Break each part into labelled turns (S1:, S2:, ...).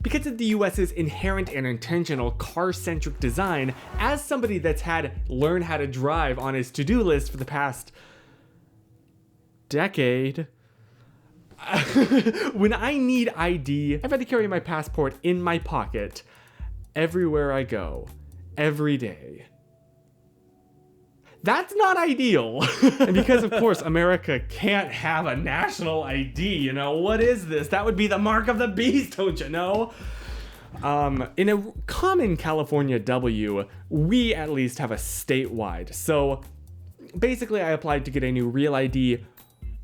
S1: Because of the US's inherent and intentional car-centric design, as somebody that's had learn how to drive on his to-do list for the past decade, when I need ID, I've had to carry my passport in my pocket everywhere I go, every day. That's not ideal. And because, of course, America can't have a national ID, what is this? That would be the mark of the beast, don't you know? In a common California W, we at least have a statewide. So basically, I applied to get a new Real ID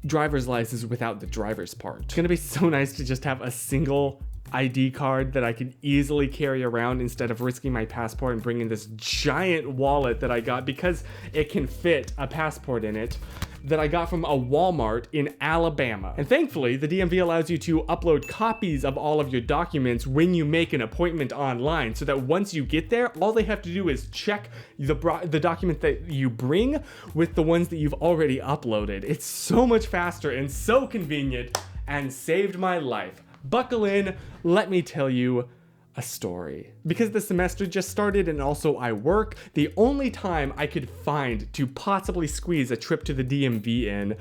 S1: driver's license without the driver's part. It's gonna be so nice to just have a single ID card that I can easily carry around instead of risking my passport and bringing this giant wallet that I got because it can fit a passport in it that I got from a Walmart in Alabama. And thankfully, the DMV allows you to upload copies of all of your documents when you make an appointment online, so that once you get there, all they have to do is check the document that you bring with the ones that you've already uploaded. It's so much faster and so convenient and saved my life. Buckle in, let me tell you a story. Because the semester just started and also I work, the only time I could find to possibly squeeze a trip to the DMV in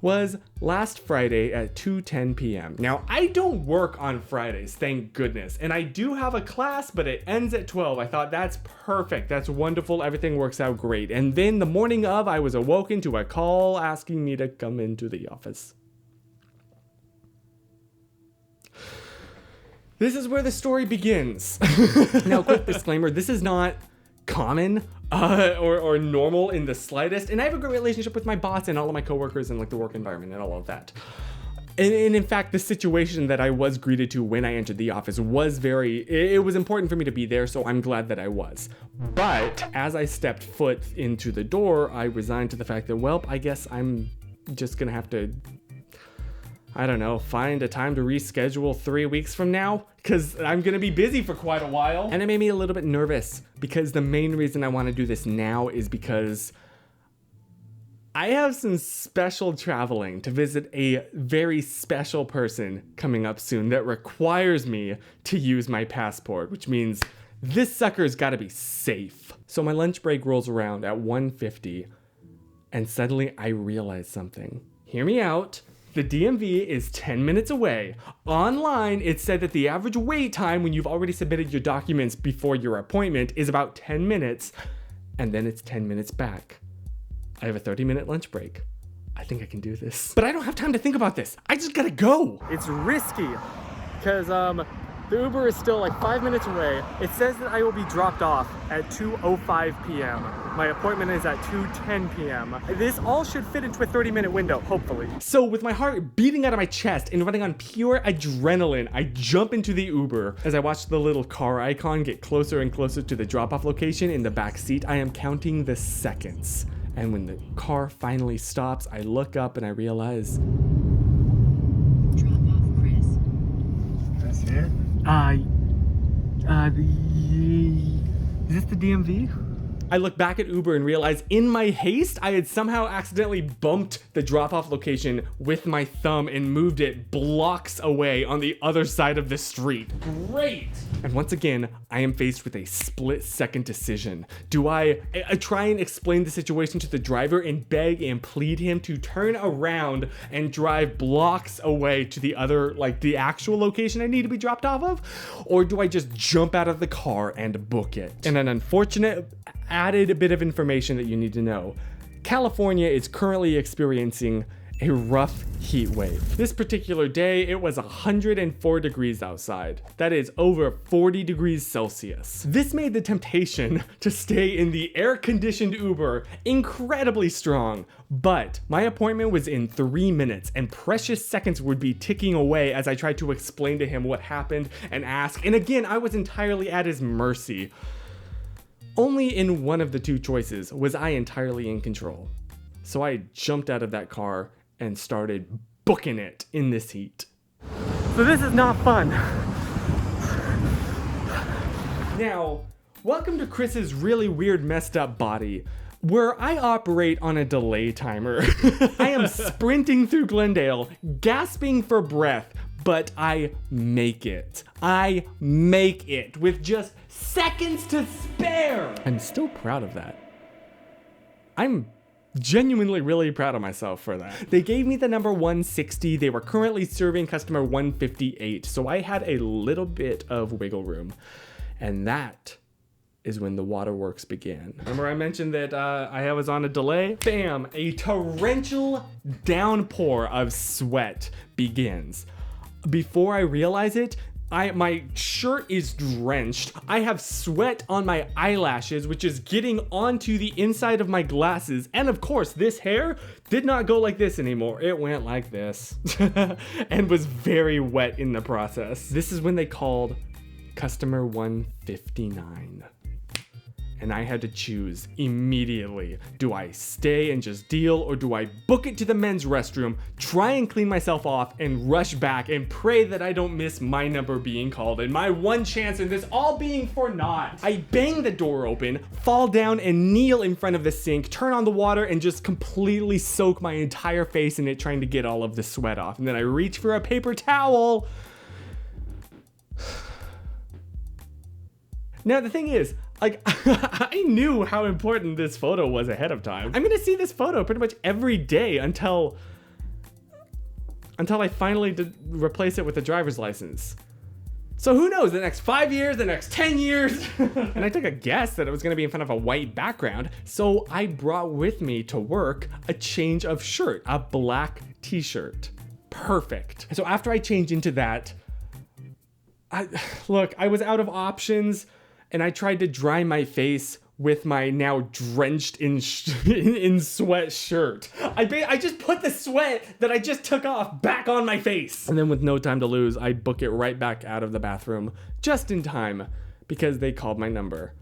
S1: was last Friday at 2:10 p.m. Now, I don't work on Fridays, thank goodness, and I do have a class, but it ends at 12. I thought that's perfect, that's wonderful, everything works out great. And then the morning of, I was awoken to a call asking me to come into the office. This is where the story begins. Now, quick disclaimer, this is not common or normal in the slightest, and I have a great relationship with my boss and all of my coworkers and like the work environment and all of that. And in fact, the situation that I was greeted to when I entered the office was it was important for me to be there, so I'm glad that I was. But as I stepped foot into the door, I resigned to the fact that, well, I guess I'm just gonna have to, I don't know, find a time to reschedule 3 weeks from now, because I'm gonna be busy for quite a while. And it made me a little bit nervous, because the main reason I wanna do this now is because I have some special traveling to visit a very special person coming up soon that requires me to use my passport, which means this sucker's gotta be safe. So my lunch break rolls around at 1:50, and suddenly I realize something. Hear me out. The DMV is 10 minutes away. Online, it said that the average wait time when you've already submitted your documents before your appointment is about 10 minutes, and then it's 10 minutes back. I have a 30-minute lunch break. I think I can do this. But I don't have time to think about this. I just gotta go. It's risky, because the Uber is still like 5 minutes away. It says that I will be dropped off at 2:05 p.m. My appointment is at 2:10 p.m. This all should fit into a 30-minute window, hopefully. So with my heart beating out of my chest and running on pure adrenaline, I jump into the Uber. As I watch the little car icon get closer and closer to the drop-off location in the back seat, I am counting the seconds. And when the car finally stops, I look up and I realize...
S2: Drop off, Chris.
S3: That's it?
S1: Is this the DMV? I look back at Uber and realize in my haste, I had somehow accidentally bumped the drop-off location with my thumb and moved it blocks away on the other side of the street. Great! And once again, I am faced with a split-second decision. Do I try and explain the situation to the driver and beg and plead him to turn around and drive blocks away to the other, like the actual location I need to be dropped off of? Or do I just jump out of the car and book it? And an unfortunate added bit of information that you need to know. California is currently experiencing a rough heat wave. This particular day, it was 104 degrees outside. That is over 40 degrees Celsius. This made the temptation to stay in the air-conditioned Uber incredibly strong, but my appointment was in 3 minutes and precious seconds would be ticking away as I tried to explain to him what happened and ask, and again, I was entirely at his mercy. Only in one of the two choices was I entirely in control. So I jumped out of that car and started booking it in this heat. So this is not fun. Now, welcome to Chris's really weird messed up body, where I operate on a delay timer. I am sprinting through Glendale, gasping for breath, but I make it. I make it with just seconds to spare. I'm still proud of that. I'm genuinely really proud of myself for that. They gave me the number 160. They were currently serving customer 158. So I had a little bit of wiggle room. And that is when the waterworks began. Remember I mentioned that I was on a delay? Bam, a torrential downpour of sweat begins. Before I realize it, my shirt is drenched. I have sweat on my eyelashes, which is getting onto the inside of my glasses. And of course, this hair did not go like this anymore. It went like this and was very wet in the process. This is when they called customer 159. And I had to choose immediately. Do I stay and just deal, or do I book it to the men's restroom, try and clean myself off, and rush back and pray that I don't miss my number being called and my one chance in this all being for naught? I bang the door open, fall down and kneel in front of the sink, turn on the water, and just completely soak my entire face in it, trying to get all of the sweat off. And then I reach for a paper towel. Now, the thing is, like, I knew how important this photo was ahead of time. I'm gonna see this photo pretty much every day until I finally replace it with a driver's license. So who knows, the next 5 years, the next 10 years? And I took a guess that it was gonna be in front of a white background, so I brought with me to work a change of shirt, a black t-shirt. Perfect. So after I changed into that, I was out of options, and I tried to dry my face with my now drenched in sweat shirt. I just put the sweat that I just took off back on my face. And then with no time to lose, I book it right back out of the bathroom just in time because they called my number.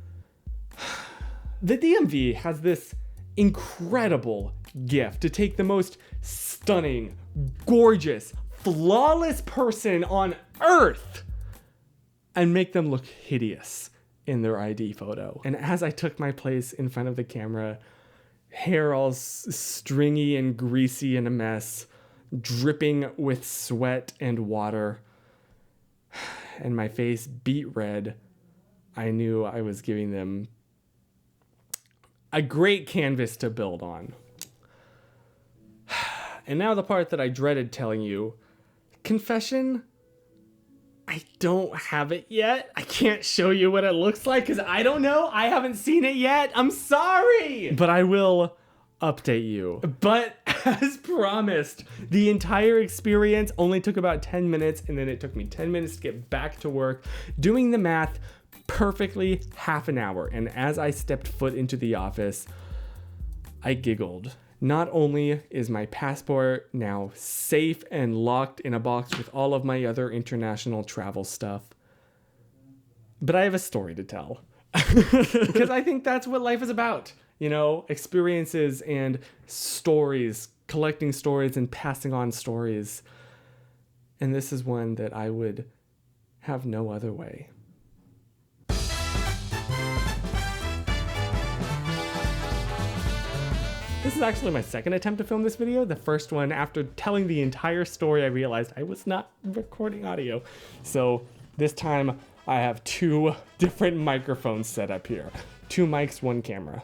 S1: The DMV has this incredible gift to take the most stunning, gorgeous, flawless person on earth and make them look hideous in their ID photo. And as I took my place in front of the camera, hair all stringy and greasy and a mess, dripping with sweat and water, and my face beet red, I knew I was giving them a great canvas to build on. And now the part that I dreaded telling you, confession, I don't have it yet. I can't show you what it looks like because I don't know. I haven't seen it yet. I'm sorry. But I will update you. But as promised, the entire experience only took about 10 minutes, and then it took me 10 minutes to get back to work, doing the math perfectly half an hour. And as I stepped foot into the office, I giggled. Not only is my passport now safe and locked in a box with all of my other international travel stuff, but I have a story to tell. Because I think that's what life is about. You know, experiences and stories, collecting stories and passing on stories. And this is one that I would have no other way. This is actually my second attempt to film this video. The first one, after telling the entire story, I realized I was not recording audio. So this time I have 2 different microphones set up here. 2 mics, 1 camera.